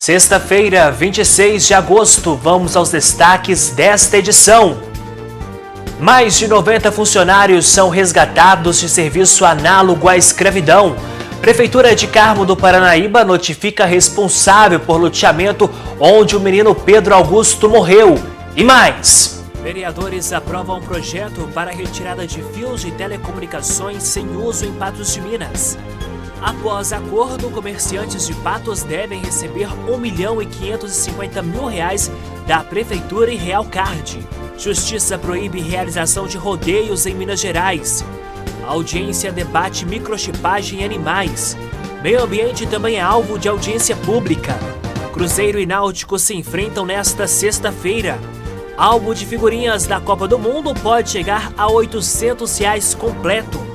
Sexta-feira, 26 de agosto, vamos aos destaques desta edição. Mais de 90 funcionários são resgatados de serviço análogo à escravidão. Prefeitura de Carmo do Paranaíba notifica responsável por loteamento onde o menino Pedro Augusto morreu. E mais! Vereadores aprovam um projeto para a retirada de fios de telecomunicações sem uso em Patos de Minas. Após acordo, comerciantes de Patos devem receber R$1.550.000 da Prefeitura em Real Card. Justiça proíbe realização de rodeios em Minas Gerais. A audiência debate microchipagem em animais. Meio ambiente também é alvo de audiência pública. Cruzeiro e Náutico se enfrentam nesta sexta-feira. Álbum de figurinhas da Copa do Mundo pode chegar a R$800 completo.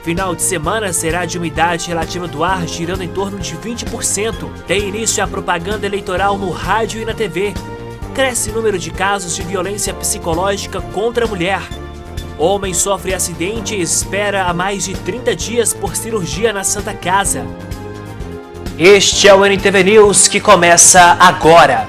Final de semana será de umidade relativa do ar girando em torno de 20%. Tem início a propaganda eleitoral no rádio e na TV. Cresce o número de casos de violência psicológica contra a mulher. Homem sofre acidente e espera há mais de 30 dias por cirurgia na Santa Casa. Este é o NTV News que começa agora.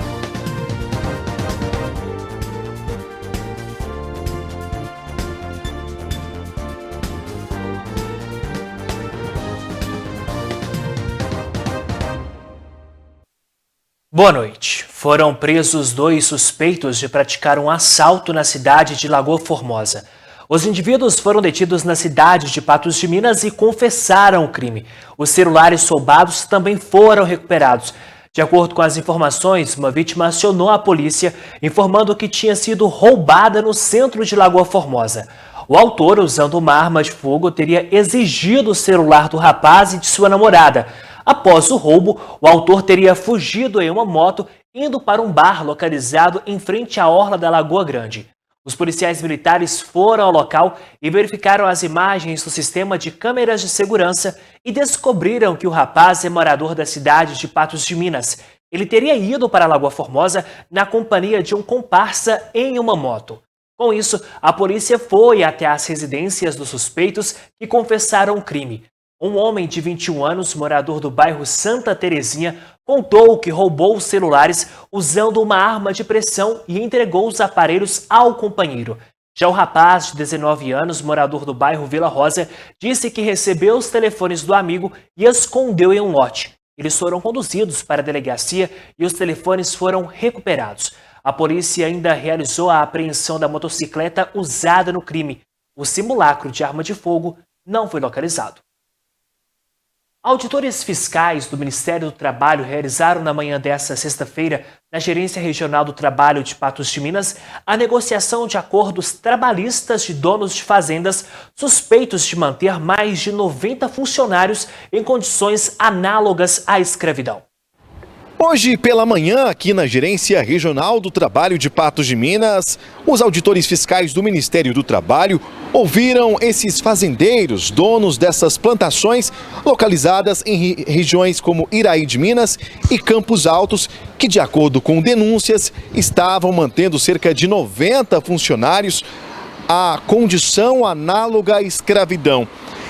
Boa noite. Foram presos 2 suspeitos de praticar um assalto na cidade de Lagoa Formosa. Os indivíduos foram detidos na cidade de Patos de Minas e confessaram o crime. Os celulares roubados também foram recuperados. De acordo com as informações, uma vítima acionou a polícia, informando que tinha sido roubada no centro de Lagoa Formosa. O autor, usando uma arma de fogo, teria exigido o celular do rapaz e de sua namorada. Após o roubo, o autor teria fugido em uma moto, indo para um bar localizado em frente à orla da Lagoa Grande. Os policiais militares foram ao local e verificaram as imagens do sistema de câmeras de segurança e descobriram que o rapaz é morador da cidade de Patos de Minas. Ele teria ido para a Lagoa Formosa na companhia de um comparsa em uma moto. Com isso, a polícia foi até as residências dos suspeitos que confessaram o crime. Um homem de 21 anos, morador do bairro Santa Terezinha, contou que roubou os celulares usando uma arma de pressão e entregou os aparelhos ao companheiro. Já o rapaz, de 19 anos, morador do bairro Vila Rosa, disse que recebeu os telefones do amigo e escondeu em um lote. Eles foram conduzidos para a delegacia e os telefones foram recuperados. A polícia ainda realizou a apreensão da motocicleta usada no crime. O simulacro de arma de fogo não foi localizado. Auditores fiscais do Ministério do Trabalho realizaram na manhã desta sexta-feira, na Gerência Regional do Trabalho de Patos de Minas, a negociação de acordos trabalhistas de donos de fazendas suspeitos de manter mais de 90 funcionários em condições análogas à escravidão. Hoje pela manhã, aqui na Gerência Regional do Trabalho de Patos de Minas, os auditores fiscais do Ministério do Trabalho ouviram esses fazendeiros, donos dessas plantações localizadas em regiões como Iraí de Minas e Campos Altos, que de acordo com denúncias estavam mantendo cerca de 90 funcionários à condição análoga à escravidão.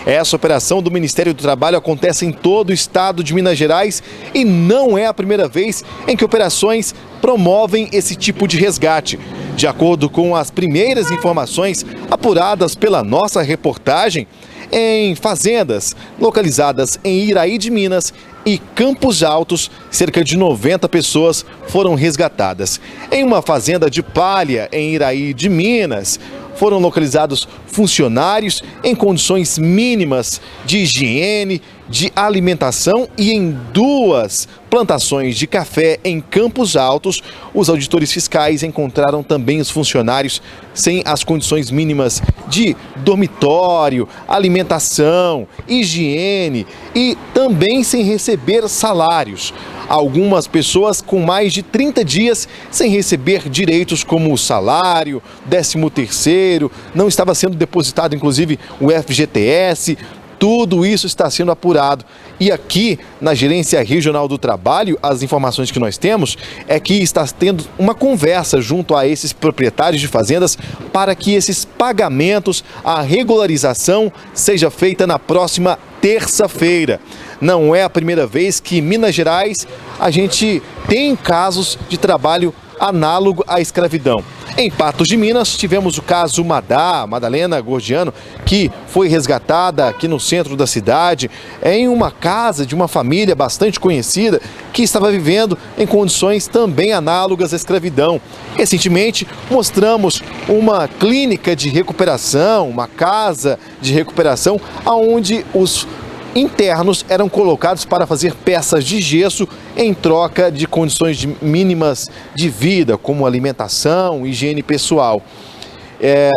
Essa operação do Ministério do Trabalho acontece em todo o estado de Minas Gerais e não é a primeira vez em que operações promovem esse tipo de resgate. De acordo com as primeiras informações apuradas pela nossa reportagem, em fazendas localizadas em Iraí de Minas e Campos Altos, cerca de 90 pessoas foram resgatadas. Em uma fazenda de palha em Iraí de Minas, foram localizados funcionários em condições mínimas de higiene, de alimentação e em 2 plantações de café em Campos Altos, os auditores fiscais encontraram também os funcionários sem as condições mínimas de dormitório, alimentação, higiene e também sem receber salários. Algumas pessoas com mais de 30 dias sem receber direitos como o salário, 13º, não estava sendo depositado inclusive o FGTS, Tudo isso está sendo apurado. E aqui, na Gerência Regional do Trabalho, as informações que nós temos é que está tendo uma conversa junto a esses proprietários de fazendas para que esses pagamentos, a regularização, seja feita na próxima terça-feira. Não é a primeira vez que em Minas Gerais a gente tem casos de trabalho análogo à escravidão. Em Patos de Minas, tivemos o caso Madalena Gordiano, que foi resgatada aqui no centro da cidade, em uma casa de uma família bastante conhecida, que estava vivendo em condições também análogas à escravidão. Recentemente, mostramos uma clínica de recuperação, uma casa de recuperação, onde os internos eram colocados para fazer peças de gesso em troca de condições mínimas de vida, como alimentação, higiene pessoal.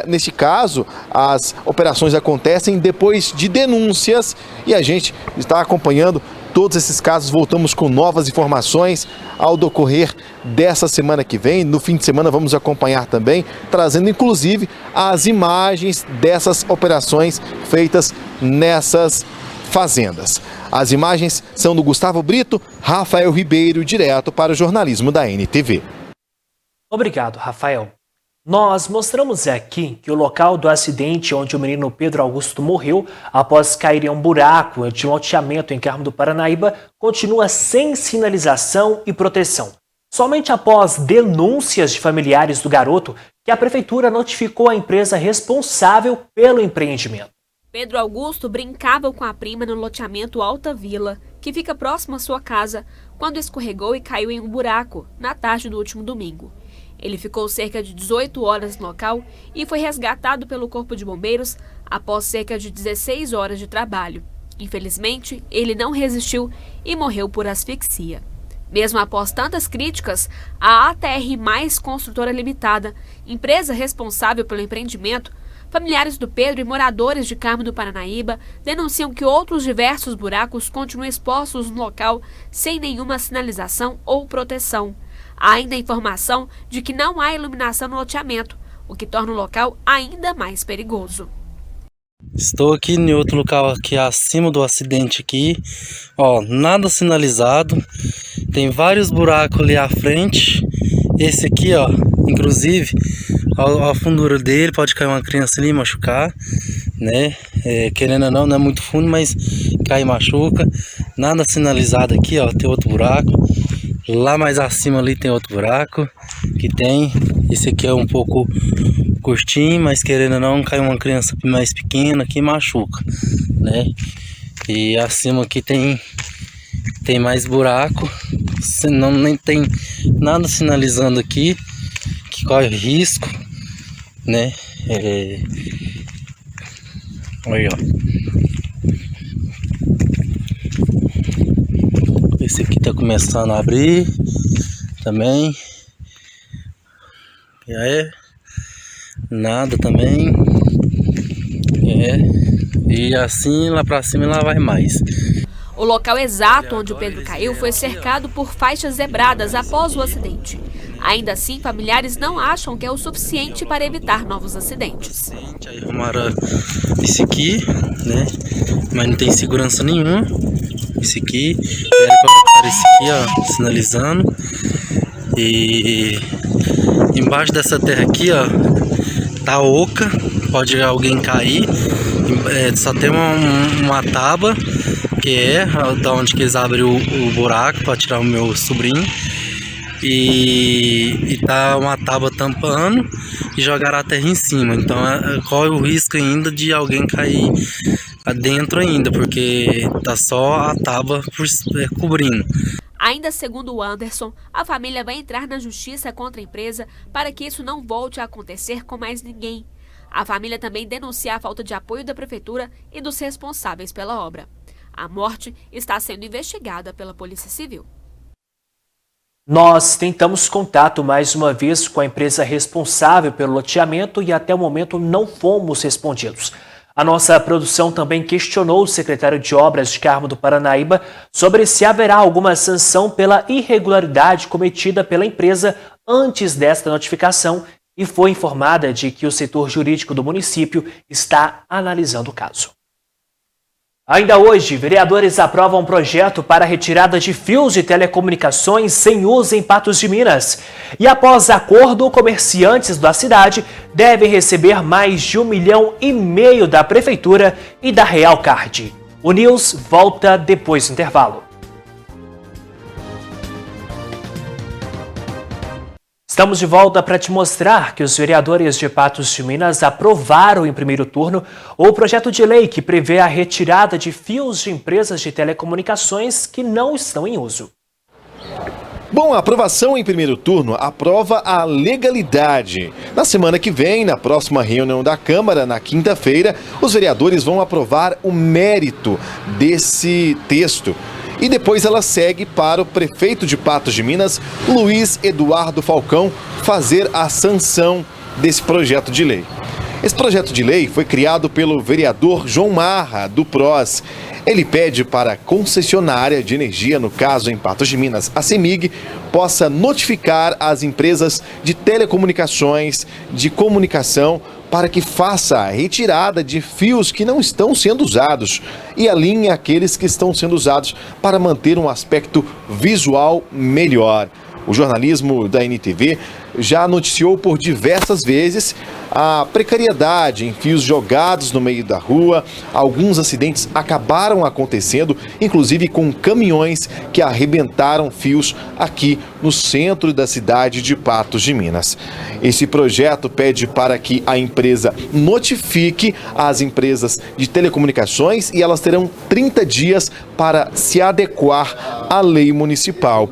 Neste caso, as operações acontecem depois de denúncias e a gente está acompanhando todos esses casos. Voltamos com novas informações ao decorrer dessa semana que vem. No fim de semana vamos acompanhar também, trazendo inclusive as imagens dessas operações feitas nessas fazendas. As imagens são do Gustavo Brito, Rafael Ribeiro, direto para o jornalismo da NTV. Obrigado, Rafael. Nós mostramos aqui que o local do acidente onde o menino Pedro Augusto morreu após cair em um buraco de loteamento em Carmo do Paranaíba continua sem sinalização e proteção. Somente após denúncias de familiares do garoto que a prefeitura notificou a empresa responsável pelo empreendimento. Pedro Augusto brincava com a prima no loteamento Alta Vila, que fica próximo à sua casa, quando escorregou e caiu em um buraco, na tarde do último domingo. Ele ficou cerca de 18 horas no local e foi resgatado pelo Corpo de Bombeiros após cerca de 16 horas de trabalho. Infelizmente, ele não resistiu e morreu por asfixia. Mesmo após tantas críticas, a ATR+ Construtora Limitada, empresa responsável pelo empreendimento, familiares do Pedro e moradores de Carmo do Paranaíba denunciam que outros diversos buracos continuam expostos no local sem nenhuma sinalização ou proteção. Há ainda a informação de que não há iluminação no loteamento, o que torna o local ainda mais perigoso. Estou aqui em outro local aqui acima do acidente aqui, ó, nada sinalizado, tem vários buracos ali à frente. Esse aqui, ó, inclusive, a fundura dele pode cair uma criança ali e machucar, né? Querendo ou não, não é muito fundo, mas cai e machuca. Nada sinalizado aqui, ó, tem outro buraco. Lá mais acima ali tem outro buraco que tem. Esse aqui é um pouco curtinho, mas querendo ou não, cai uma criança mais pequena que machuca, né? E acima aqui tem mais buraco. Senão nem tem nada sinalizando aqui que corre risco, né? Olha, ó. Esse aqui tá começando a abrir também. E aí, nada também. E assim lá pra cima lá vai mais. O local exato onde o Pedro caiu foi cercado por faixas zebradas após o acidente. Ainda assim, familiares não acham que é o suficiente para evitar novos acidentes. Aí arrumaram esse aqui, né? Mas não tem segurança nenhuma. Esse aqui, colocar esse aqui, ó, sinalizando. E embaixo dessa terra aqui, ó, tá oca, pode alguém cair. Só tem uma tábua, que é da onde que eles abrem o buraco para tirar o meu sobrinho. E tá uma tábua tampando e jogaram a terra em cima. Então corre o risco ainda de alguém cair adentro ainda, porque tá só a tábua cobrindo. Ainda segundo o Anderson, a família vai entrar na justiça contra a empresa para que isso não volte a acontecer com mais ninguém. A família também denuncia a falta de apoio da prefeitura e dos responsáveis pela obra. A morte está sendo investigada pela Polícia Civil. Nós tentamos contato mais uma vez com a empresa responsável pelo loteamento e até o momento não fomos respondidos. A nossa produção também questionou o secretário de Obras de Carmo do Paranaíba sobre se haverá alguma sanção pela irregularidade cometida pela empresa antes desta notificação e foi informada de que o setor jurídico do município está analisando o caso. Ainda hoje, vereadores aprovam um projeto para a retirada de fios de telecomunicações sem uso em Patos de Minas. E após acordo, comerciantes da cidade devem receber mais de 1,5 milhão da Prefeitura e da Real Card. O News volta depois do intervalo. Estamos de volta para te mostrar que os vereadores de Patos de Minas aprovaram em primeiro turno o projeto de lei que prevê a retirada de fios de empresas de telecomunicações que não estão em uso. Bom, a aprovação em primeiro turno aprova a legalidade. Na semana que vem, na próxima reunião da Câmara, na quinta-feira, os vereadores vão aprovar o mérito desse texto. E depois ela segue para o prefeito de Patos de Minas, Luiz Eduardo Falcão, fazer a sanção desse projeto de lei. Esse projeto de lei foi criado pelo vereador João Marra, do PROS. Ele pede para a concessionária de energia, no caso em Patos de Minas, a CEMIG, possa notificar as empresas de telecomunicações, de comunicação, para que faça a retirada de fios que não estão sendo usados e alinhe aqueles que estão sendo usados para manter um aspecto visual melhor. O jornalismo da NTV já noticiou por diversas vezes a precariedade em fios jogados no meio da rua. Alguns acidentes acabaram acontecendo, inclusive com caminhões que arrebentaram fios aqui no centro da cidade de Patos de Minas. Esse projeto pede para que a empresa notifique as empresas de telecomunicações e elas terão 30 dias para se adequar à lei municipal.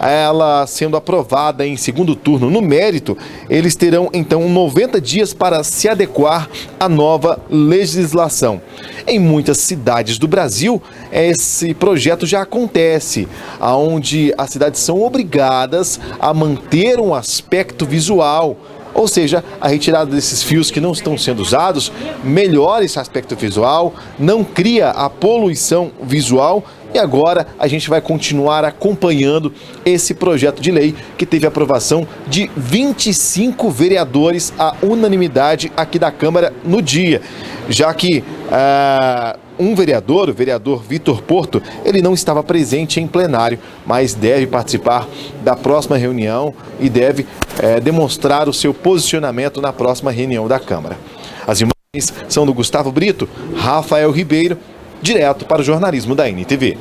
Ela sendo aprovada em segundo turno no mérito, eles terão então 90 dias para se adequar à nova legislação. Em muitas cidades do Brasil, esse projeto já acontece, onde as cidades são obrigadas a manter um aspecto visual. Ou seja, a retirada desses fios que não estão sendo usados melhora esse aspecto visual, não cria a poluição visual. E agora a gente vai continuar acompanhando esse projeto de lei que teve aprovação de 25 vereadores à unanimidade aqui da Câmara no dia, já que um vereador, o vereador Vitor Porto, ele não estava presente em plenário, mas deve participar da próxima reunião e deve demonstrar o seu posicionamento na próxima reunião da Câmara. As imagens são do Gustavo Brito, Rafael Ribeiro, direto para o jornalismo da NTV.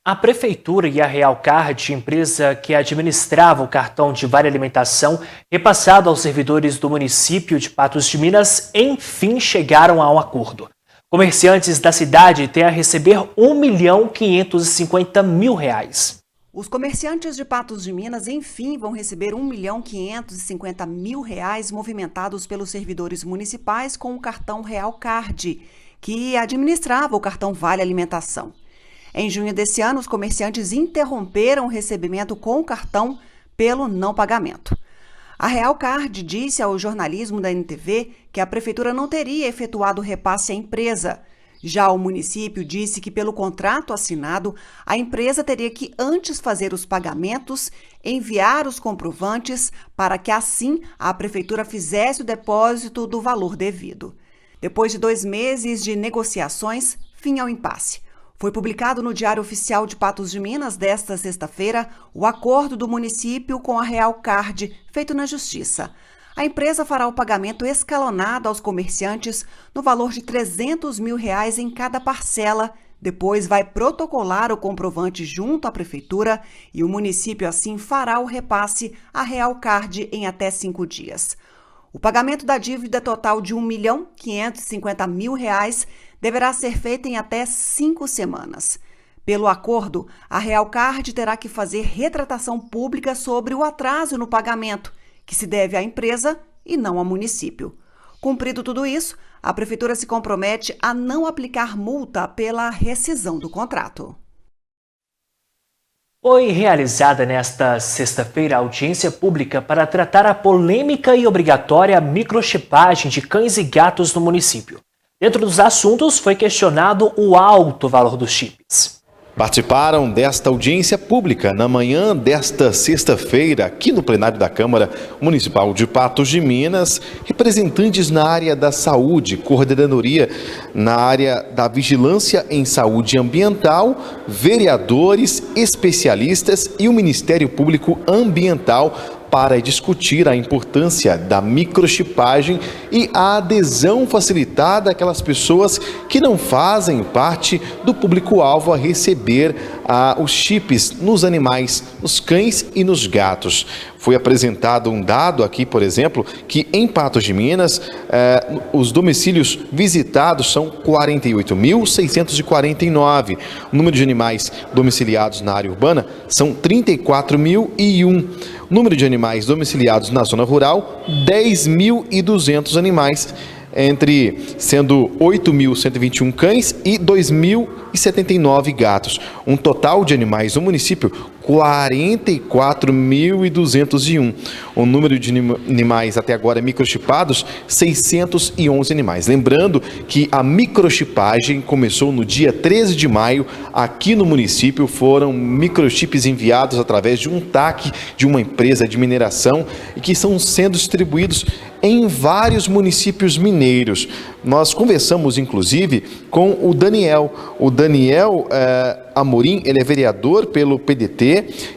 A Prefeitura e a Real Card, empresa que administrava o cartão de Vale Alimentação repassado aos servidores do município de Patos de Minas, enfim chegaram a um acordo. Comerciantes da cidade têm a receber R$ 1.550.000. Os comerciantes de Patos de Minas, enfim, vão receber R$ 1.550.000 movimentados pelos servidores municipais com o cartão Real Card, que administrava o cartão Vale Alimentação. Em junho desse ano, os comerciantes interromperam o recebimento com o cartão pelo não pagamento. A Real Card disse ao jornalismo da NTV que a prefeitura não teria efetuado o repasse à empresa. Já o município disse que, pelo contrato assinado, a empresa teria que antes fazer os pagamentos, enviar os comprovantes para que assim a prefeitura fizesse o depósito do valor devido. Depois de 2 meses de negociações, fim ao impasse. Foi publicado no Diário Oficial de Patos de Minas desta sexta-feira o acordo do município com a Real Card, feito na Justiça. A empresa fará o pagamento escalonado aos comerciantes no valor de R$ 300.000 em cada parcela. Depois vai protocolar o comprovante junto à prefeitura e o município assim fará o repasse à Real Card em até 5 dias. O pagamento da dívida total de R$ 1.550.000 deverá ser feito em até 5 semanas. Pelo acordo, a Real Card terá que fazer retratação pública sobre o atraso no pagamento, que se deve à empresa e não ao município. Cumprido tudo isso, a prefeitura se compromete a não aplicar multa pela rescisão do contrato. Foi realizada nesta sexta-feira a audiência pública para tratar a polêmica e obrigatória microchipagem de cães e gatos no município. Dentro dos assuntos, foi questionado o alto valor dos chips. Participaram desta audiência pública na manhã desta sexta-feira, aqui no plenário da Câmara Municipal de Patos de Minas, representantes na área da saúde, coordenadoria na área da vigilância em saúde ambiental, vereadores, especialistas e o Ministério Público Ambiental para discutir a importância da microchipagem e a adesão facilitada àquelas pessoas que não fazem parte do público-alvo a receber os chips nos animais, nos cães e nos gatos. Foi apresentado um dado aqui, por exemplo, que em Patos de Minas, os domicílios visitados são 48.649. O número de animais domiciliados na área urbana são 34.001. O número de animais domiciliados na zona rural, 10.200 animais, sendo 8.121 cães e 2.079 gatos. Um total de animais no município, 44.201. O número de animais até agora microchipados, 611 animais. Lembrando que a microchipagem começou no dia 13 de maio. Aqui no município foram microchips enviados através de um TAC de uma empresa de mineração e que estão sendo distribuídos em vários municípios mineiros. Nós conversamos, inclusive, com o Daniel. O Daniel Amorim, ele é vereador pelo PDT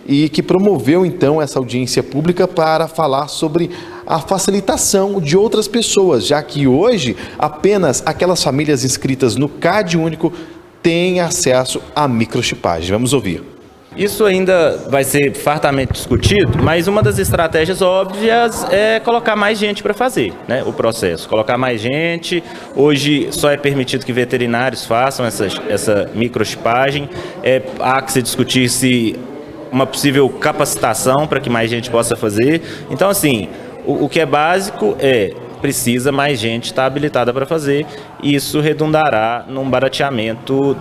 e que promoveu, então, essa audiência pública para falar sobre a facilitação de outras pessoas, já que hoje apenas aquelas famílias inscritas no CAD único têm acesso à microchipagem. Vamos ouvir. Isso ainda vai ser fartamente discutido, mas uma das estratégias óbvias é colocar mais gente para fazer, né, o processo. Colocar mais gente. Hoje só é permitido que veterinários façam essa microchipagem. Há que se discutir se uma possível capacitação para que mais gente possa fazer. Então, assim, o que é básico precisa mais gente estar habilitada para fazer, e isso redundará num barateamento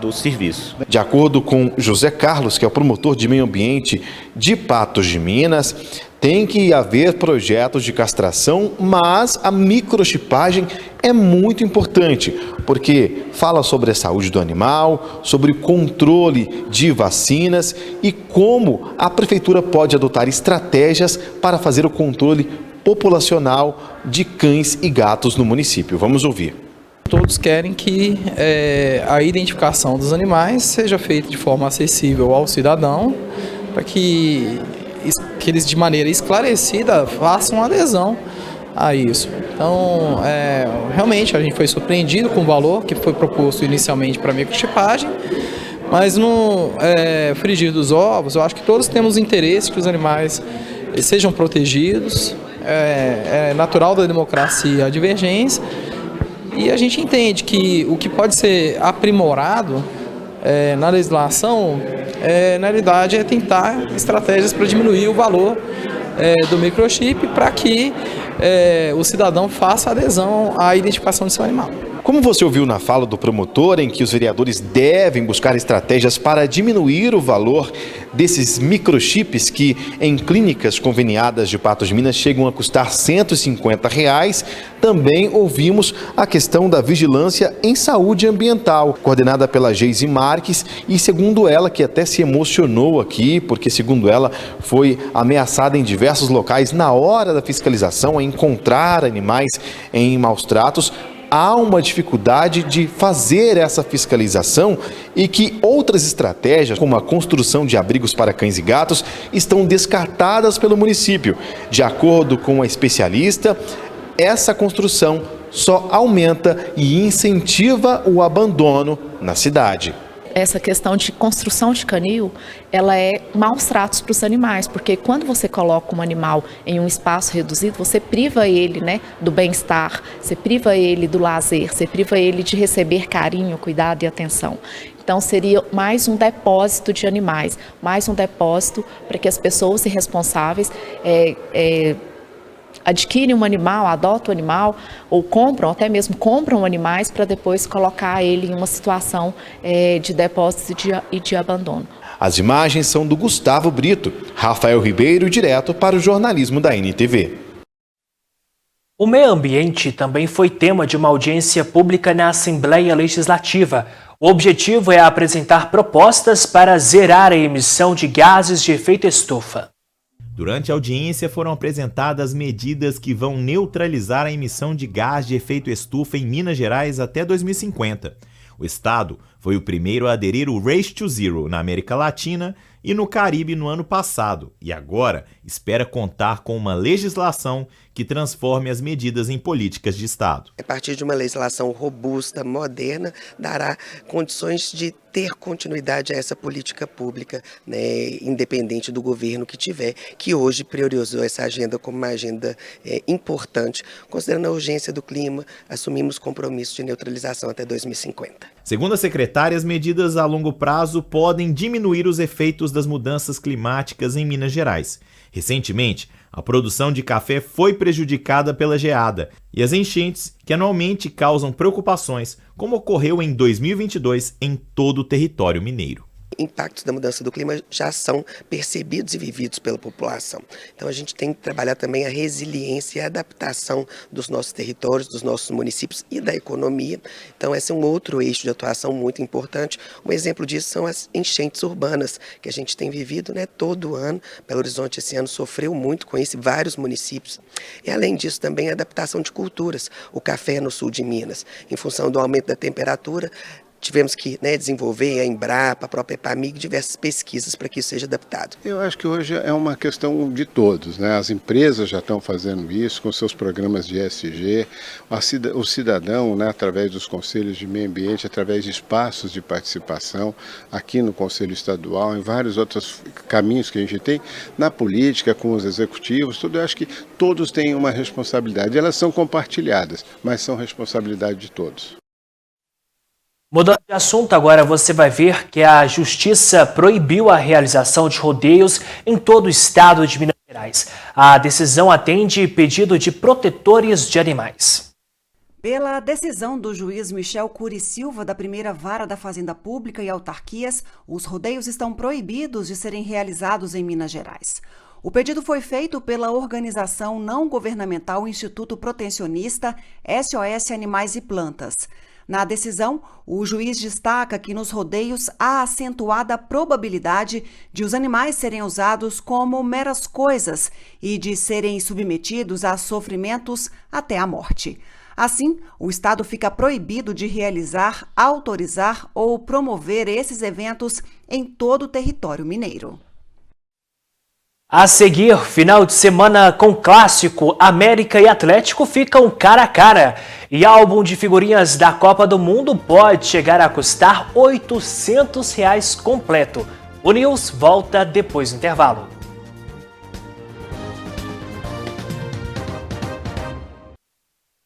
do serviço. De acordo com José Carlos, que é o promotor de meio ambiente de Patos de Minas, tem que haver projetos de castração, mas a microchipagem é muito importante, porque fala sobre a saúde do animal, sobre o controle de vacinas e como a prefeitura pode adotar estratégias para fazer o controle populacional de cães e gatos no município. Vamos ouvir. Todos querem que a identificação dos animais seja feita de forma acessível ao cidadão, para que eles, de maneira esclarecida, façam adesão a isso. Então, realmente, a gente foi surpreendido com o valor que foi proposto inicialmente para a microchipagem, mas no frigir dos ovos, eu acho que todos temos interesse que os animais sejam protegidos. É natural da democracia a divergência, e a gente entende que o que pode ser aprimorado na legislação, na realidade, é tentar estratégias para diminuir o valor do microchip, para que o cidadão faça adesão à identificação de seu animal. Como você ouviu na fala do promotor, em que os vereadores devem buscar estratégias para diminuir o valor desses microchips que em clínicas conveniadas de Patos de Minas chegam a custar R$ 150, também ouvimos a questão da vigilância em saúde ambiental, coordenada pela Geise Marques, e segundo ela, que até se emocionou aqui, porque segundo ela foi ameaçada em diversos locais na hora da fiscalização a encontrar animais em maus tratos. Há uma dificuldade de fazer essa fiscalização e que outras estratégias, como a construção de abrigos para cães e gatos, estão descartadas pelo município. De acordo com a especialista, essa construção só aumenta e incentiva o abandono na cidade. Essa questão de construção de canil, ela é maus tratos para os animais, porque quando você coloca um animal em um espaço reduzido, você priva ele, né, do bem-estar, você priva ele do lazer, você priva ele de receber carinho, cuidado e atenção. Então seria mais um depósito de animais, mais um depósito para que as pessoas irresponsáveis adquirem um animal, adotam um animal, ou compram, até mesmo compram animais para depois colocar ele em uma situação de depósito e de abandono. As imagens são do Gustavo Brito. Rafael Ribeiro, direto para o jornalismo da NTV. O meio ambiente também foi tema de uma audiência pública na Assembleia Legislativa. O objetivo é apresentar propostas para zerar a emissão de gases de efeito estufa. Durante a audiência foram apresentadas medidas que vão neutralizar a emissão de gás de efeito estufa em Minas Gerais até 2050. O estado foi o primeiro a aderir ao Race to Zero na América Latina e no Caribe no ano passado, e agora espera contar com uma legislação que transforme as medidas em políticas de Estado. A partir de uma legislação robusta, moderna, dará condições de ter continuidade a essa política pública, né, independente do governo que tiver, que hoje priorizou essa agenda como uma agenda importante. Considerando a urgência do clima, assumimos compromisso de neutralização até 2050. Segundo a secretária, as medidas a longo prazo podem diminuir os efeitos das mudanças climáticas em Minas Gerais. Recentemente, a produção de café foi prejudicada pela geada e as enchentes, que anualmente causam preocupações, como ocorreu em 2022 em todo o território mineiro. Impactos da mudança do clima já são percebidos e vividos pela população. Então a gente tem que trabalhar também a resiliência e a adaptação dos nossos territórios, dos nossos municípios e da economia. Então esse é um outro eixo de atuação muito importante. Um exemplo disso são as enchentes urbanas que a gente tem vivido, né, todo ano. Belo Horizonte esse ano sofreu muito com isso, vários municípios. E além disso também a adaptação de culturas. O café no sul de Minas, em função do aumento da temperatura, tivemos que desenvolver a Embrapa, a própria EPAMIG, diversas pesquisas para que isso seja adaptado. Eu acho que hoje é uma questão de todos, né? As empresas já estão fazendo isso com seus programas de ESG, o cidadão, né, através dos conselhos de meio ambiente, através de espaços de participação aqui no Conselho Estadual, em vários outros caminhos que a gente tem, na política, com os executivos, tudo. Eu acho que todos têm uma responsabilidade. Elas são compartilhadas, mas são responsabilidade de todos. Mudando de assunto, agora você vai ver que a Justiça proibiu a realização de rodeios em todo o estado de Minas Gerais. A decisão atende pedido de protetores de animais. Pela decisão do juiz Michel Cury Silva, da primeira vara da Fazenda Pública e Autarquias, os rodeios estão proibidos de serem realizados em Minas Gerais. O pedido foi feito pela organização não governamental Instituto Protecionista SOS Animais e Plantas. Na decisão, o juiz destaca que nos rodeios há acentuada probabilidade de os animais serem usados como meras coisas e de serem submetidos a sofrimentos até a morte. Assim, o Estado fica proibido de realizar, autorizar ou promover esses eventos em todo o território mineiro. A seguir, final de semana com clássico, América e Atlético ficam cara a cara. E álbum de figurinhas da Copa do Mundo pode chegar a custar R$ 800 completo. O News volta depois do intervalo.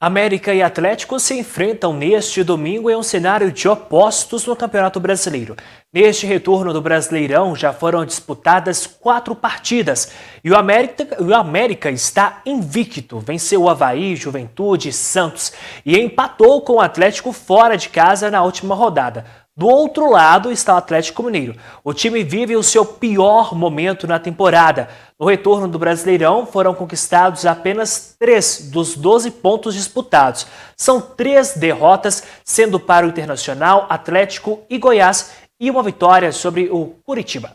América e Atlético se enfrentam neste domingo em um cenário de opostos no Campeonato Brasileiro. Neste retorno do Brasileirão já foram disputadas 4 partidas e o América está invicto. Venceu o Avaí, Juventude e Santos e empatou com o Atlético fora de casa na última rodada. Do outro lado está o Atlético Mineiro. O time vive o seu pior momento na temporada. No retorno do Brasileirão foram conquistados apenas 3 dos 12 pontos disputados. São 3 derrotas, sendo para o Internacional, Atlético e Goiás, e uma vitória sobre o Curitiba.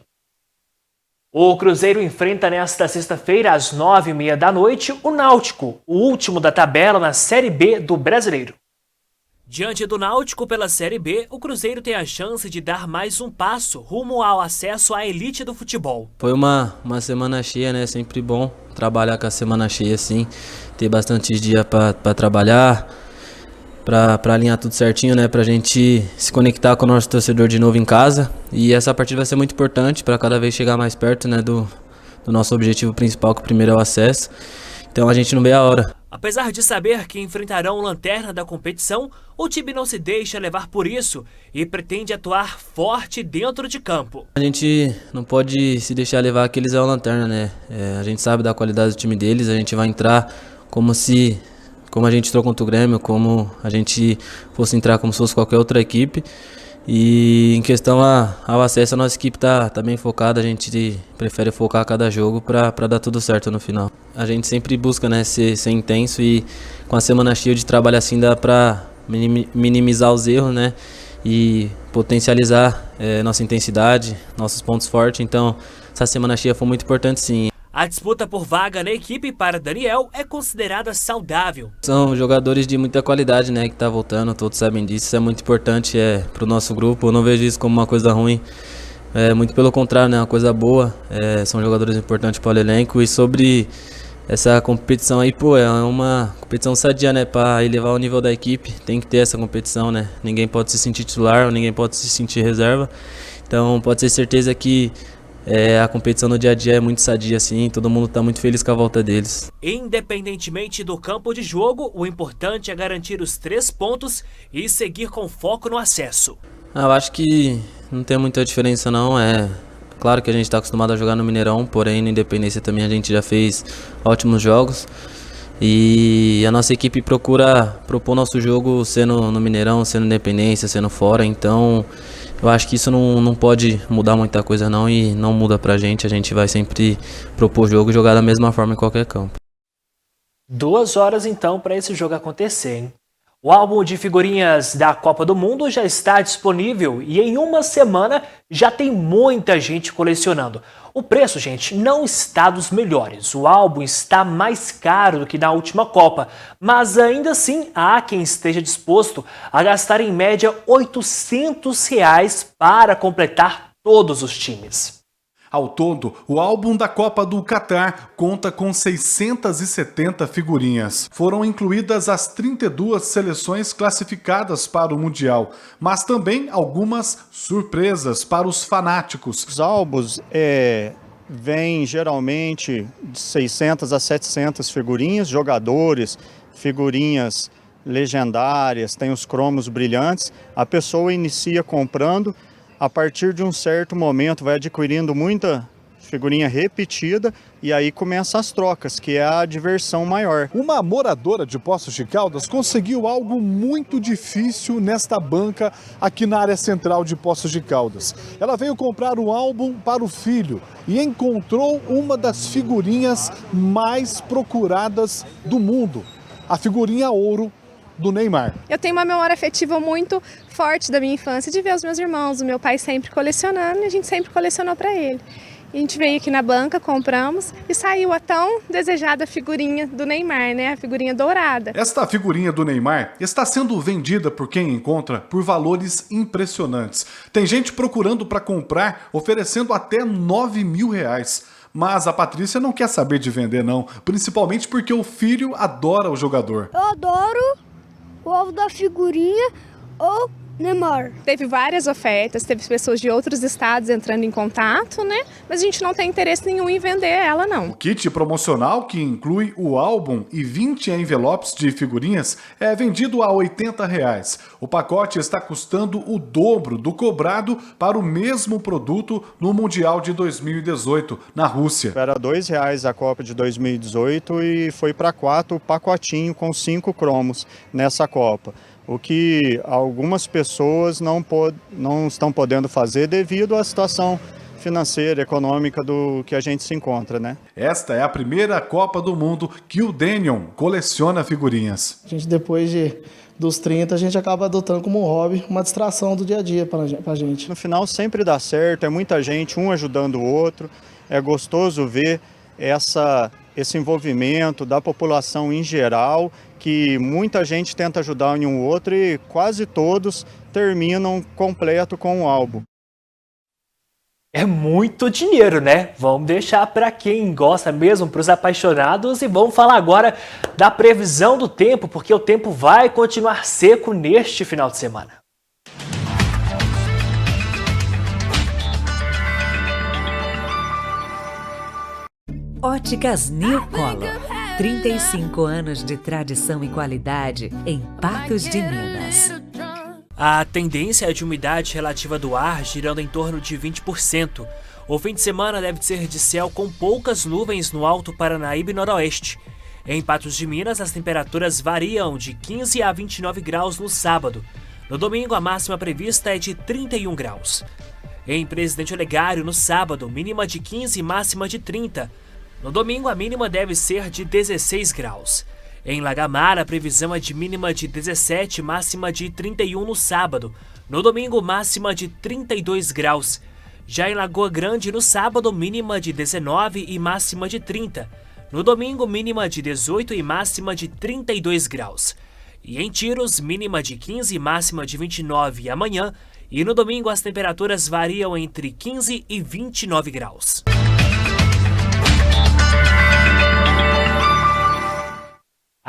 O Cruzeiro enfrenta nesta sexta-feira, às 9h30 da noite, o Náutico, o último da tabela na Série B do Brasileiro. Diante do Náutico pela Série B, o Cruzeiro tem a chance de dar mais um passo rumo ao acesso à elite do futebol. Foi uma semana cheia, né? Sempre bom trabalhar com a semana cheia assim, ter bastante dia para trabalhar, para alinhar tudo certinho, né? Pra gente se conectar com o nosso torcedor de novo em casa. E essa partida vai ser muito importante para cada vez chegar mais perto, né? Do nosso objetivo principal, que o primeiro é o acesso. Então a gente não vê a hora. Apesar de saber que enfrentarão o lanterna da competição, o time não se deixa levar por isso e pretende atuar forte dentro de campo. A gente não pode se deixar levar que eles é o lanterna, né? A gente sabe da qualidade do time deles, a gente vai entrar como a gente entrou contra o Grêmio, como a gente fosse entrar como se fosse qualquer outra equipe. E em questão ao acesso, a nossa equipe está bem focada, a gente prefere focar cada jogo para dar tudo certo no final. A gente sempre busca, né, ser intenso, e com a semana cheia de trabalho assim dá para minimizar os erros, né, e potencializar nossa intensidade, nossos pontos fortes. Então, essa semana cheia foi muito importante, sim. A disputa por vaga na equipe para Daniel é considerada saudável. São jogadores de muita qualidade, né, que tá voltando, todos sabem disso. Isso é muito importante para o nosso grupo. Eu não vejo isso como uma coisa ruim. Muito pelo contrário, né, uma coisa boa. São jogadores importantes para o elenco. E sobre essa competição aí, é uma competição sadia, né, para elevar o nível da equipe. Tem que ter essa competição, né. Ninguém pode se sentir titular, ou ninguém pode se sentir reserva. Então pode ter certeza que a competição no dia a dia é muito sadia, assim, todo mundo está muito feliz com a volta deles. Independentemente do campo de jogo, o importante é garantir os 3 pontos e seguir com foco no acesso. Eu acho que não tem muita diferença não, claro que a gente está acostumado a jogar no Mineirão, porém na Independência também a gente já fez ótimos jogos. E a nossa equipe procura propor nosso jogo sendo no Mineirão, sendo Independência, sendo fora, então eu acho que isso não pode mudar muita coisa não, e não muda pra gente. A gente vai sempre propor jogo e jogar da mesma forma em qualquer campo. 2 horas então para esse jogo acontecer, hein? O álbum de figurinhas da Copa do Mundo já está disponível e em uma semana já tem muita gente colecionando. O preço, gente, não está dos melhores. O álbum está mais caro do que na última Copa, mas ainda assim há quem esteja disposto a gastar em média R$800 para completar todos os times. Ao todo, o álbum da Copa do Catar conta com 670 figurinhas. Foram incluídas as 32 seleções classificadas para o Mundial, mas também algumas surpresas para os fanáticos. Os álbuns vêm geralmente de 600 a 700 figurinhas, jogadores, figurinhas legendárias, tem os cromos brilhantes. A pessoa inicia comprando. A partir de um certo momento vai adquirindo muita figurinha repetida e aí começam as trocas, que é a diversão maior. Uma moradora de Poços de Caldas conseguiu algo muito difícil nesta banca aqui na área central de Poços de Caldas. Ela veio comprar um álbum para o filho e encontrou uma das figurinhas mais procuradas do mundo, a figurinha ouro do Neymar. Eu tenho uma memória afetiva muito forte da minha infância, de ver os meus irmãos, o meu pai sempre colecionando, e a gente sempre colecionou para ele. E a gente veio aqui na banca, compramos e saiu a tão desejada figurinha do Neymar, né? A figurinha dourada. Esta figurinha do Neymar está sendo vendida por quem encontra por valores impressionantes. Tem gente procurando para comprar, oferecendo até R$9.000. Mas a Patrícia não quer saber de vender não, principalmente porque o filho adora o jogador. Eu adoro o alvo da figurinha ou Neymar. Teve várias ofertas, teve pessoas de outros estados entrando em contato, né? Mas a gente não tem interesse nenhum em vender ela, não. O kit promocional, que inclui o álbum e 20 envelopes de figurinhas, é vendido a R$80. O pacote está custando o dobro do cobrado para o mesmo produto no Mundial de 2018, na Rússia. Era R$2 a Copa de 2018 e foi para 4 o pacotinho com 5 cromos nessa Copa. O que algumas pessoas não estão podendo fazer devido à situação financeira, econômica do que a gente se encontra, né? Esta é a primeira Copa do Mundo que o Daniel coleciona figurinhas. A gente, depois dos 30, a gente acaba adotando como um hobby, uma distração do dia a dia pra gente. No final sempre dá certo, é muita gente, um ajudando o outro, é gostoso ver esse envolvimento da população em geral, que muita gente tenta ajudar um ao outro e quase todos terminam completo com o álbum. É muito dinheiro, né? Vamos deixar para quem gosta mesmo, para os apaixonados, e vamos falar agora da previsão do tempo, porque o tempo vai continuar seco neste final de semana. Óticas New Color, 35 anos de tradição e qualidade em Patos de Minas. A tendência é de umidade relativa do ar girando em torno de 20%. O fim de semana deve ser de céu com poucas nuvens no Alto Paranaíba e Noroeste. Em Patos de Minas, as temperaturas variam de 15 a 29 graus no sábado. No domingo, a máxima prevista é de 31 graus. Em Presidente Olegário, no sábado, mínima de 15 e máxima de 30. No domingo, a mínima deve ser de 16 graus. Em Lagamar, a previsão é de mínima de 17 e máxima de 31 no sábado. No domingo, máxima de 32 graus. Já em Lagoa Grande, no sábado, mínima de 19 e máxima de 30. No domingo, mínima de 18 e máxima de 32 graus. E em Tiros, mínima de 15 e máxima de 29 amanhã. E no domingo, as temperaturas variam entre 15 e 29 graus.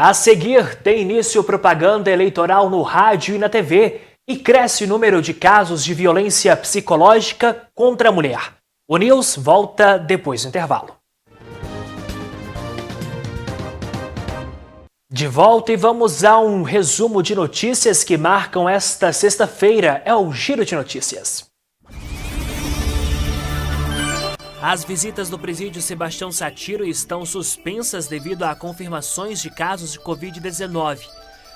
A seguir, tem início propaganda eleitoral no rádio e na TV e cresce o número de casos de violência psicológica contra a mulher. O News volta depois do intervalo. De volta e vamos a um resumo de notícias que marcam esta sexta-feira. É o Giro de Notícias. As visitas do presídio Sebastião Satiro estão suspensas devido a confirmações de casos de Covid-19.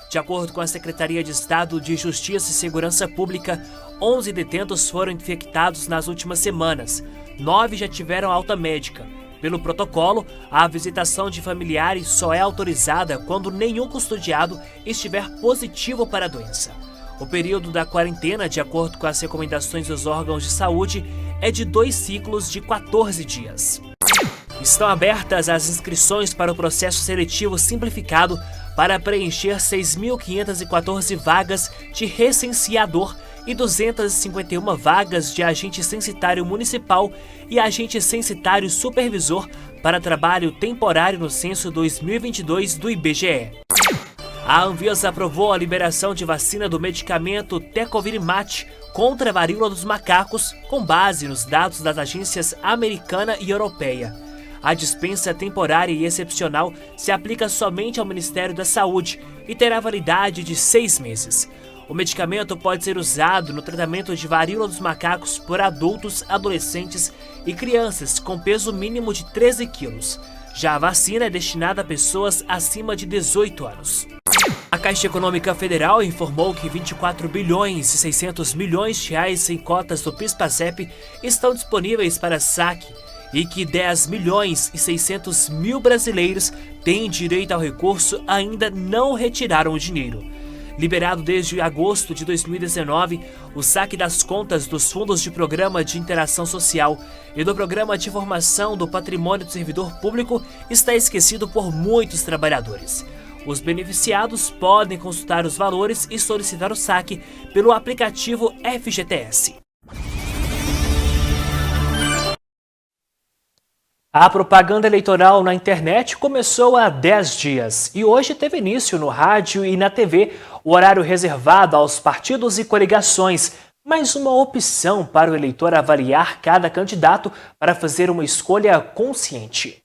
De acordo com a Secretaria de Estado de Justiça e Segurança Pública, 11 detentos foram infectados nas últimas semanas. 9 já tiveram alta médica. Pelo protocolo, a visitação de familiares só é autorizada quando nenhum custodiado estiver positivo para a doença. O período da quarentena, de acordo com as recomendações dos órgãos de saúde, é de 2 ciclos de 14 dias. Estão abertas as inscrições para o processo seletivo simplificado para preencher 6.514 vagas de recenseador e 251 vagas de agente censitário municipal e agente censitário supervisor para trabalho temporário no censo 2022 do IBGE. A Anvisa aprovou a liberação de vacina do medicamento Tecovirimat contra a varíola dos macacos, com base nos dados das agências americana e europeia. A dispensa temporária e excepcional se aplica somente ao Ministério da Saúde e terá validade de 6 meses. O medicamento pode ser usado no tratamento de varíola dos macacos por adultos, adolescentes e crianças com peso mínimo de 13 quilos. Já a vacina é destinada a pessoas acima de 18 anos. A Caixa Econômica Federal informou que 24 bilhões e 600 milhões de reais em cotas do PIS/PASEP estão disponíveis para saque e que 10 milhões e 600 mil brasileiros têm direito ao recurso ainda não retiraram o dinheiro. Liberado desde agosto de 2019, o saque das contas dos fundos de Programa de Interação Social e do Programa de Formação do Patrimônio do Servidor Público está esquecido por muitos trabalhadores. Os beneficiados podem consultar os valores e solicitar o saque pelo aplicativo FGTS. A propaganda eleitoral na internet começou há 10 dias e hoje teve início no rádio e na TV, o horário reservado aos partidos e coligações, mais uma opção para o eleitor avaliar cada candidato para fazer uma escolha consciente.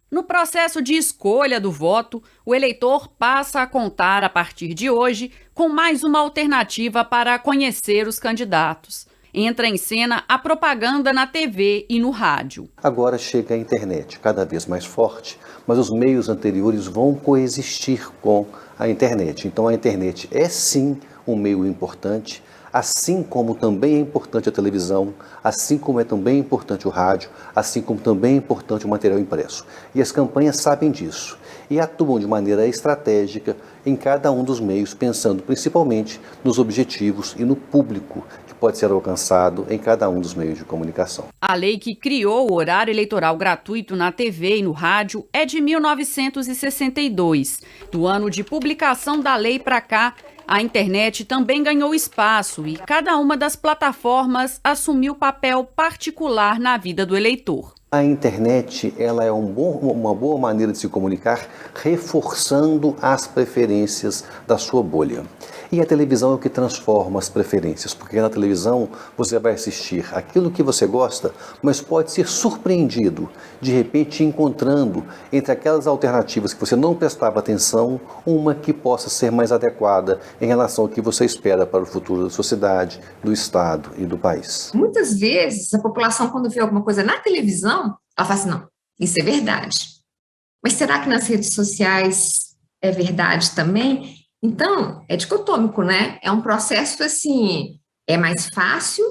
No processo de escolha do voto, o eleitor passa a contar a partir de hoje com mais uma alternativa para conhecer os candidatos. Entra em cena a propaganda na TV e no rádio. Agora chega a internet, cada vez mais forte, mas os meios anteriores vão coexistir com a internet. Então a internet é sim um meio importante, assim como também é importante a televisão, assim como é também importante o rádio, assim como também é importante o material impresso. E as campanhas sabem disso e atuam de maneira estratégica em cada um dos meios, pensando principalmente nos objetivos e no público que pode ser alcançado em cada um dos meios de comunicação. A lei que criou o horário eleitoral gratuito na TV e no rádio é de 1962. Do ano de publicação da lei para cá, a internet também ganhou espaço e cada uma das plataformas assumiu papel particular na vida do eleitor. A internet ela é uma boa maneira de se comunicar, reforçando as preferências da sua bolha. E a televisão é o que transforma as preferências, porque na televisão você vai assistir aquilo que você gosta, mas pode ser surpreendido, de repente encontrando entre aquelas alternativas que você não prestava atenção, uma que possa ser mais adequada em relação ao que você espera para o futuro da sociedade, do Estado e do país. Muitas vezes a população, quando vê alguma coisa na televisão, ela fala assim, não, isso é verdade. Mas será que nas redes sociais é verdade também? Então, é dicotômico, né? É um processo assim, é mais fácil,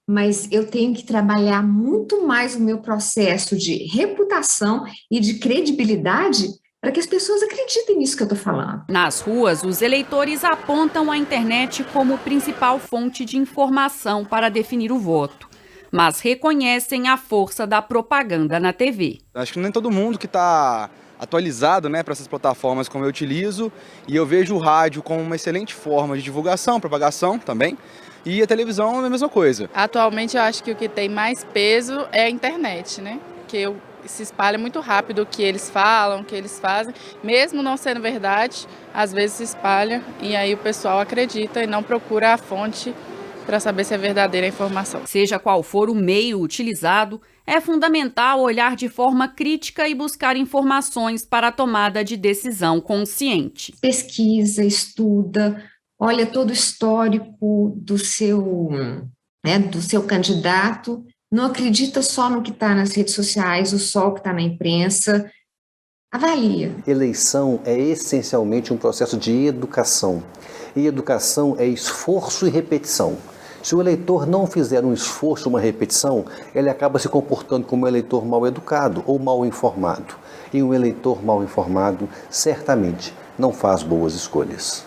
mas eu tenho que trabalhar muito mais o meu processo de reputação e de credibilidade para que as pessoas acreditem nisso que eu estou falando. Nas ruas, os eleitores apontam a internet como principal fonte de informação para definir o voto, mas reconhecem a força da propaganda na TV. Acho que nem todo mundo que está atualizado, né, para essas plataformas como eu utilizo, e eu vejo o rádio como uma excelente forma de divulgação, propagação também, e a televisão é a mesma coisa. Atualmente eu acho que o que tem mais peso é a internet, né? Que se espalha muito rápido o que eles falam, o que eles fazem, mesmo não sendo verdade, às vezes se espalha e aí o pessoal acredita e não procura a fonte para saber se é verdadeira a informação. Seja qual for o meio utilizado, é fundamental olhar de forma crítica e buscar informações para a tomada de decisão consciente. Pesquisa, estuda, olha todo o histórico do seu candidato, não acredita só no que está nas redes sociais, ou só o que está na imprensa, avalia. Eleição é essencialmente um processo de educação, e educação é esforço e repetição. Se o eleitor não fizer um esforço, uma repetição, ele acaba se comportando como um eleitor mal educado ou mal informado. E um eleitor mal informado, certamente, não faz boas escolhas.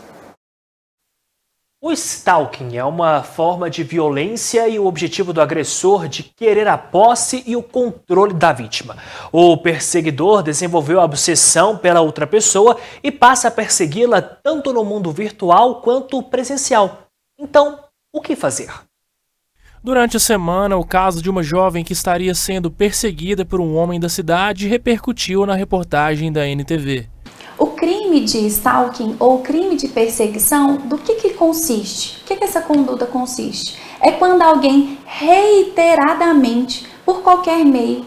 O stalking é uma forma de violência e o objetivo do agressor de querer a posse e o controle da vítima. O perseguidor desenvolveu a obsessão pela outra pessoa e passa a persegui-la tanto no mundo virtual quanto presencial. Então, o que fazer? Durante a semana, o caso de uma jovem que estaria sendo perseguida por um homem da cidade repercutiu na reportagem da NTV. O crime de stalking ou crime de perseguição, do que consiste? O que essa conduta consiste? É quando alguém reiteradamente, por qualquer meio,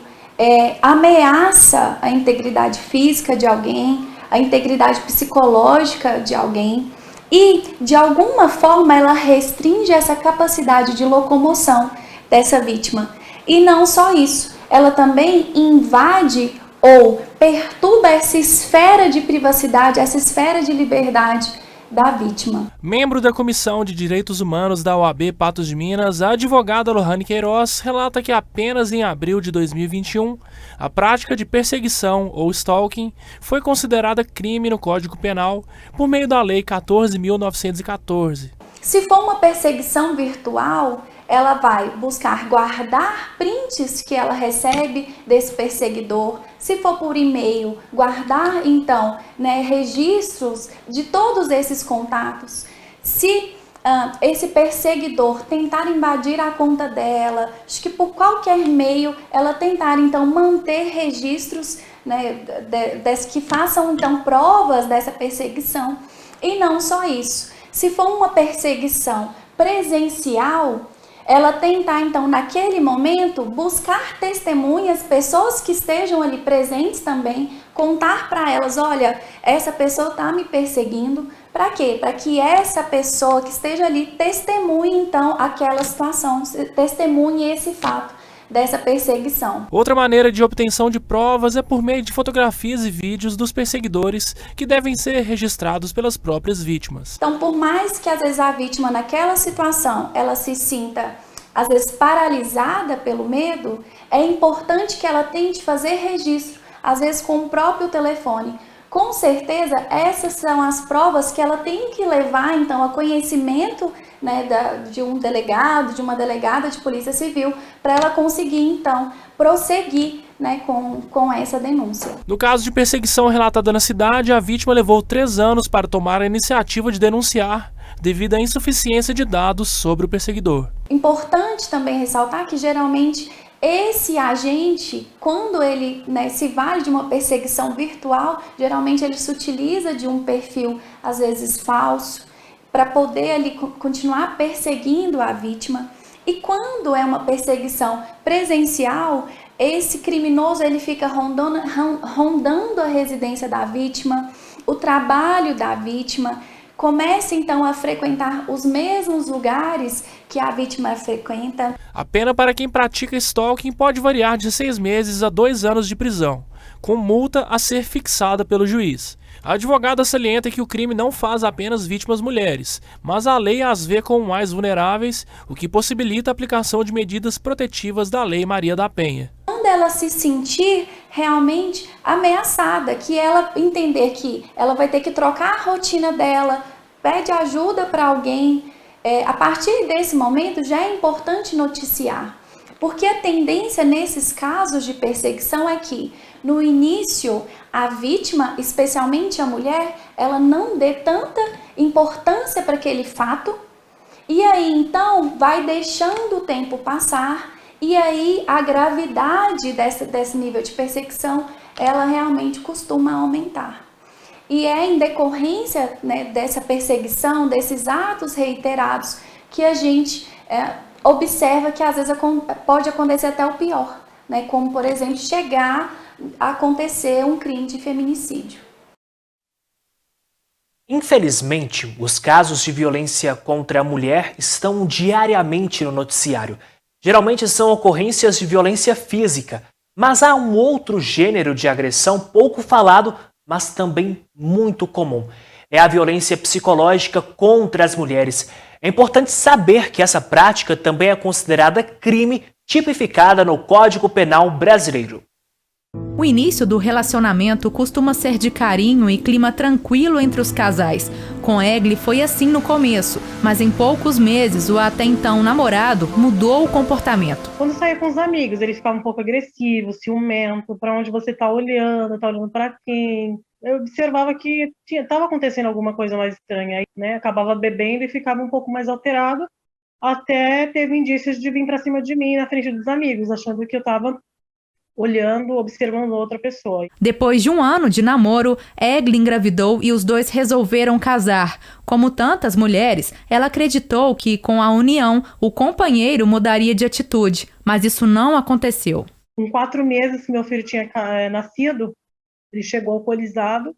ameaça a integridade física de alguém, a integridade psicológica de alguém e, de alguma forma, ela restringe essa capacidade de locomoção dessa vítima. E não só isso, ela também invade ou perturba essa esfera de privacidade, essa esfera de liberdade da vítima. Membro da Comissão de Direitos Humanos da OAB Patos de Minas, a advogada Lohane Queiroz relata que apenas em abril de 2021, a prática de perseguição ou stalking foi considerada crime no Código Penal por meio da Lei 14.914. Se for uma perseguição virtual, ela vai buscar guardar prints que ela recebe desse perseguidor. Se for por e-mail, guardar então registros de todos esses contatos. Se esse perseguidor tentar invadir a conta dela, acho que por qualquer meio ela tentar então manter registros que façam então provas dessa perseguição. E não só isso, se for uma perseguição presencial, ela tentar, então, naquele momento, buscar testemunhas, pessoas que estejam ali presentes também, contar para elas, olha, essa pessoa está me perseguindo. Para quê? Para que essa pessoa que esteja ali testemunhe, então, aquela situação, testemunhe esse fato dessa perseguição. Outra maneira de obtenção de provas é por meio de fotografias e vídeos dos perseguidores que devem ser registrados pelas próprias vítimas. Então, por mais que às vezes a vítima naquela situação ela se sinta às vezes paralisada pelo medo, é importante que ela tente fazer registro, às vezes com o próprio telefone. Com certeza, essas são as provas que ela tem que levar, então, a conhecimento de um delegado, de uma delegada de polícia civil, para ela conseguir, então, prosseguir com essa denúncia. No caso de perseguição relatada na cidade, a vítima levou 3 anos para tomar a iniciativa de denunciar, devido à insuficiência de dados sobre o perseguidor. Importante também ressaltar que, geralmente, esse agente, quando ele se vale de uma perseguição virtual, geralmente ele se utiliza de um perfil, às vezes falso, para poder ali continuar perseguindo a vítima. E quando é uma perseguição presencial, esse criminoso ele fica rondando a residência da vítima, o trabalho da vítima, começa então a frequentar os mesmos lugares que a vítima frequenta. A pena para quem pratica stalking pode variar de 6 meses a 2 anos de prisão, com multa a ser fixada pelo juiz. A advogada salienta que o crime não faz apenas vítimas mulheres, mas a lei as vê como mais vulneráveis, o que possibilita a aplicação de medidas protetivas da Lei Maria da Penha. Quando ela se sentir realmente ameaçada, que ela entender que ela vai ter que trocar a rotina dela, pede ajuda para alguém, a partir desse momento já é importante noticiar. Porque a tendência nesses casos de perseguição é que, no início, a vítima, especialmente a mulher, ela não dê tanta importância para aquele fato, e aí então vai deixando o tempo passar, e aí a gravidade desse nível de perseguição, ela realmente costuma aumentar. E é em decorrência, né, dessa perseguição, desses atos reiterados, que a gente observa que às vezes pode acontecer até o pior, né? Como, por exemplo, chegar a acontecer um crime de feminicídio. Infelizmente, os casos de violência contra a mulher estão diariamente no noticiário. Geralmente são ocorrências de violência física, mas há um outro gênero de agressão pouco falado, mas também muito comum. É a violência psicológica contra as mulheres. É importante saber que essa prática também é considerada crime, tipificada no Código Penal brasileiro. O início do relacionamento costuma ser de carinho e clima tranquilo entre os casais. Com Egli foi assim no começo, mas em poucos meses o até então namorado mudou o comportamento. Quando saía com os amigos, ele ficava um pouco agressivo, ciumento, para onde você tá olhando para quem. Eu observava que estava acontecendo alguma coisa mais estranha aí, né? Acabava bebendo e ficava um pouco mais alterado, até teve indícios de vir para cima de mim na frente dos amigos, achando que eu estava olhando, observando outra pessoa. Depois de um ano de namoro, Egli engravidou e os dois resolveram casar. Como tantas mulheres, ela acreditou que, com a união, o companheiro mudaria de atitude, mas isso não aconteceu. Com 4 meses que meu filho tinha nascido, ele chegou alcoolizado,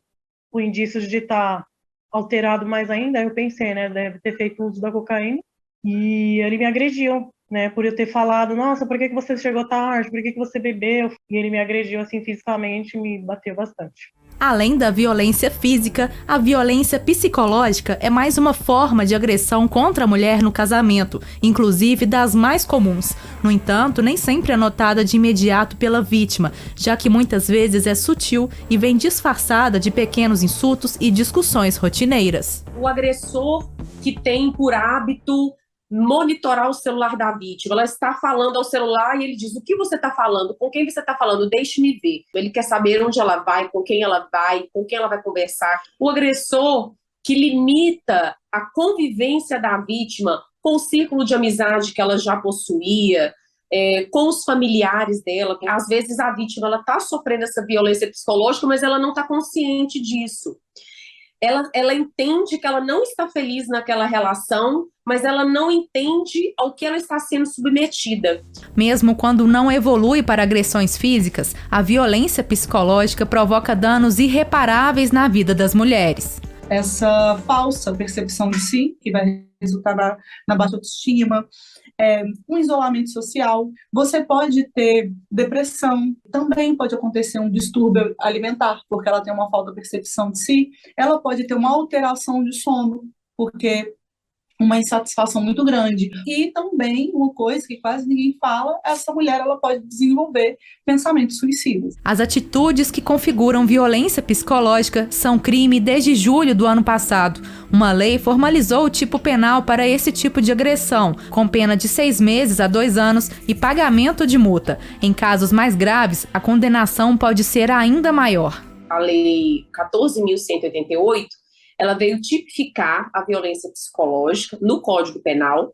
com indícios de estar alterado mais ainda. Aí eu pensei, né, deve ter feito uso da cocaína, e ele me agrediu, né, por eu ter falado, nossa, por que você chegou tarde, por que você bebeu? E ele me agrediu assim fisicamente, me bateu bastante. Além da violência física, a violência psicológica é mais uma forma de agressão contra a mulher no casamento, inclusive das mais comuns. No entanto, nem sempre é notada de imediato pela vítima, já que muitas vezes é sutil e vem disfarçada de pequenos insultos e discussões rotineiras. O agressor que tem por hábito monitorar o celular da vítima. Ela está falando ao celular e ele diz, o que você está falando? Com quem você está falando? Deixe-me ver. Ele quer saber onde ela vai, com quem ela vai conversar. O agressor que limita a convivência da vítima com o círculo de amizade que ela já possuía, com os familiares dela. Às vezes a vítima está sofrendo essa violência psicológica, mas ela não está consciente disso. Ela entende que ela não está feliz naquela relação, mas ela não entende ao que ela está sendo submetida. Mesmo quando não evolui para agressões físicas, a violência psicológica provoca danos irreparáveis na vida das mulheres. Essa falsa percepção de si, que vai resultar na baixa autoestima, um isolamento social, você pode ter depressão, também pode acontecer um distúrbio alimentar, porque ela tem uma falta de percepção de si, ela pode ter uma alteração de sono, porque uma insatisfação muito grande. E também, uma coisa que quase ninguém fala, essa mulher ela pode desenvolver pensamentos suicidas. As atitudes que configuram violência psicológica são crime desde julho do ano passado. Uma lei formalizou o tipo penal para esse tipo de agressão, com pena de 6 meses a 2 anos e pagamento de multa. Em casos mais graves, a condenação pode ser ainda maior. A Lei 14.188, ela veio tipificar a violência psicológica no Código Penal,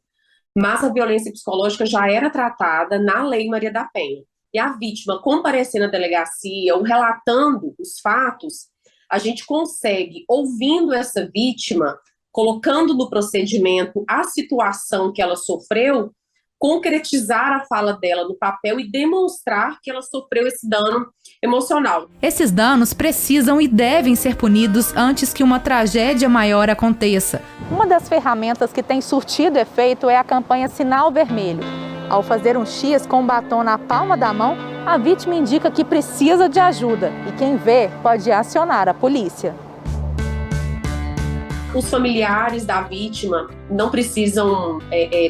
mas a violência psicológica já era tratada na Lei Maria da Penha. E a vítima comparecer na delegacia ou relatando os fatos, a gente consegue, ouvindo essa vítima, colocando no procedimento a situação que ela sofreu, concretizar a fala dela no papel e demonstrar que ela sofreu esse dano emocional. Esses danos precisam e devem ser punidos antes que uma tragédia maior aconteça. Uma das ferramentas que tem surtido efeito é a campanha Sinal Vermelho. Ao fazer um X com um batom na palma da mão, a vítima indica que precisa de ajuda e quem vê pode acionar a polícia. Os familiares da vítima não precisam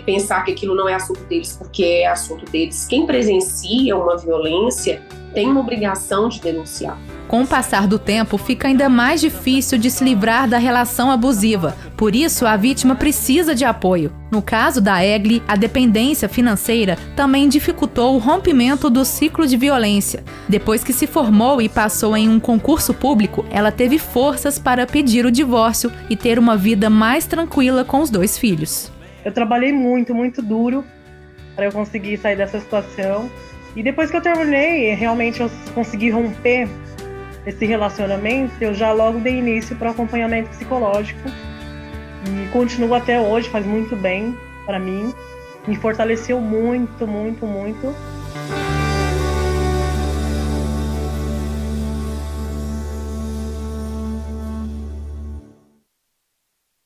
pensar que aquilo não é assunto deles, porque é assunto deles. Quem presencia uma violência tem uma obrigação de denunciar. Com o passar do tempo, fica ainda mais difícil de se livrar da relação abusiva. Por isso, a vítima precisa de apoio. No caso da Egli, a dependência financeira também dificultou o rompimento do ciclo de violência. Depois que se formou e passou em um concurso público, ela teve forças para pedir o divórcio e ter uma vida mais tranquila com os 2 filhos. Eu trabalhei muito, muito duro para eu conseguir sair dessa situação. E depois que eu terminei, realmente eu consegui romper esse relacionamento, eu já logo dei início para o acompanhamento psicológico e continuo até hoje, faz muito bem para mim, me fortaleceu muito, muito, muito.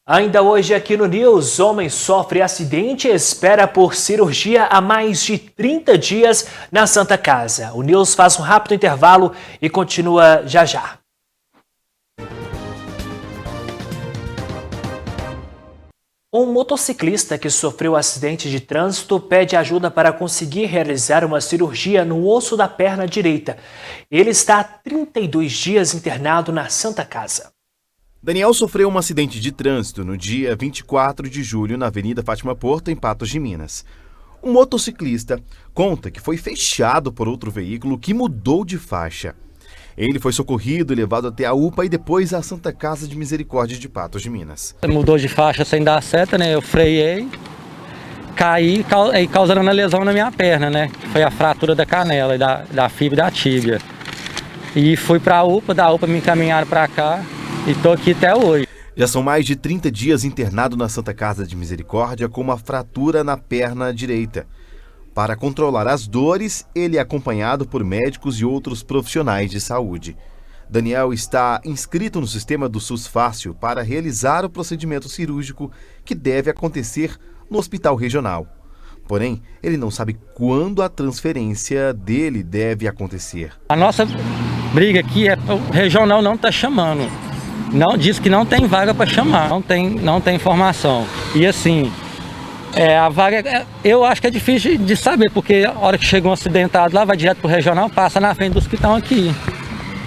Ainda hoje aqui no News, homem sofre acidente e espera por cirurgia há mais de 30 dias na Santa Casa. O News faz um rápido intervalo e continua já já. Um motociclista que sofreu acidente de trânsito pede ajuda para conseguir realizar uma cirurgia no osso da perna direita. Ele está há 32 dias internado na Santa Casa. Daniel sofreu um acidente de trânsito no dia 24 de julho na Avenida Fátima Porto, em Patos de Minas. Um motociclista conta que foi fechado por outro veículo que mudou de faixa. Ele foi socorrido e levado até a UPA e depois à Santa Casa de Misericórdia de Patos de Minas. Mudou de faixa sem dar seta, né? Eu freiei, caí, causando uma lesão na minha perna, né? Foi a fratura da canela, da fibra e da tíbia. E fui para a UPA, da UPA me encaminharam para cá. E tô aqui até hoje. Já são mais de 30 dias internado na Santa Casa de Misericórdia com uma fratura na perna direita. Para controlar as dores, ele é acompanhado por médicos e outros profissionais de saúde. Daniel está inscrito no sistema do SUS Fácil para realizar o procedimento cirúrgico que deve acontecer no hospital regional. Porém, ele não sabe quando a transferência dele deve acontecer. A nossa briga aqui é o regional não está chamando. Não, diz que não tem vaga para chamar, não tem informação. E assim, a vaga, eu acho que é difícil de saber, porque a hora que chega um acidentado lá, vai direto pro regional, passa na frente dos que estão aqui,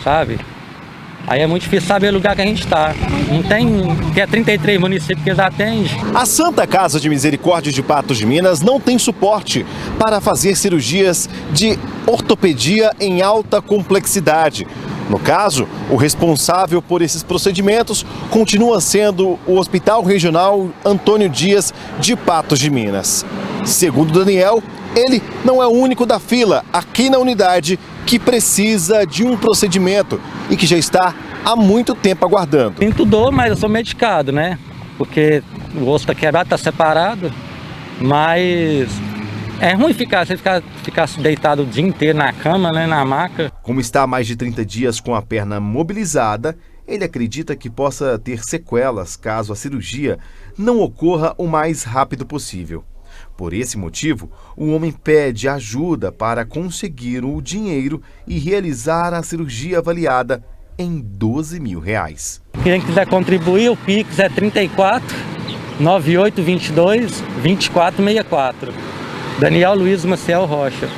sabe? Aí é muito difícil saber o lugar que a gente está. Não tem, que é 33 municípios que eles atendem. A Santa Casa de Misericórdia de Patos de Minas não tem suporte para fazer cirurgias de ortopedia em alta complexidade. No caso, o responsável por esses procedimentos continua sendo o Hospital Regional Antônio Dias de Patos de Minas. Segundo Daniel, ele não é o único da fila aqui na unidade que precisa de um procedimento e que já está há muito tempo aguardando. Sinto dor, mas eu sou medicado, né? Porque o osso está quebrado, está separado, mas é ruim ficar deitado o dia inteiro na cama, né, na maca. Como está há mais de 30 dias com a perna mobilizada, ele acredita que possa ter sequelas caso a cirurgia não ocorra o mais rápido possível. Por esse motivo, o homem pede ajuda para conseguir o dinheiro e realizar a cirurgia avaliada em R$12 mil. Quem quiser contribuir, o Pix é 34 9822 2464. Daniel Luiz Maciel Rocha.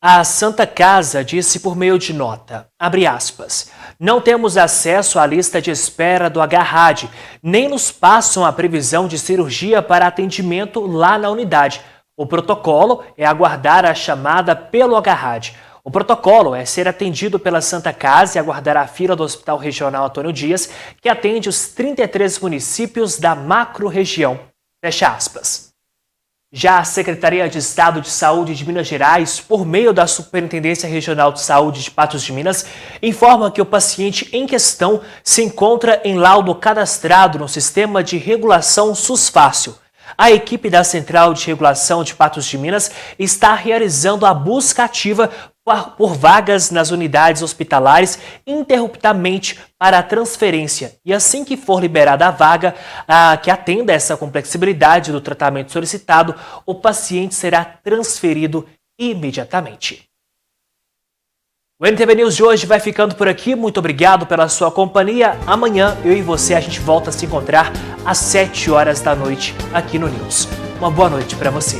A Santa Casa disse por meio de nota, abre aspas, não temos acesso à lista de espera do HRAD, nem nos passam a previsão de cirurgia para atendimento lá na unidade. O protocolo é aguardar a chamada pelo HRAD. O protocolo é ser atendido pela Santa Casa e aguardar a fila do Hospital Regional Antônio Dias, que atende os 33 municípios da macro-região. Fecha aspas. Já a Secretaria de Estado de Saúde de Minas Gerais, por meio da Superintendência Regional de Saúde de Patos de Minas, informa que o paciente em questão se encontra em laudo cadastrado no Sistema de Regulação SUS Fácil. A equipe da Central de Regulação de Patos de Minas está realizando a busca ativa por vagas nas unidades hospitalares interruptamente para a transferência. E assim que for liberada a vaga que atenda a essa complexibilidade do tratamento solicitado, o paciente será transferido imediatamente. O NTV News de hoje vai ficando por aqui. Muito obrigado pela sua companhia. Amanhã eu e você a gente volta a se encontrar às 7 horas da noite aqui no News. Uma boa noite para você.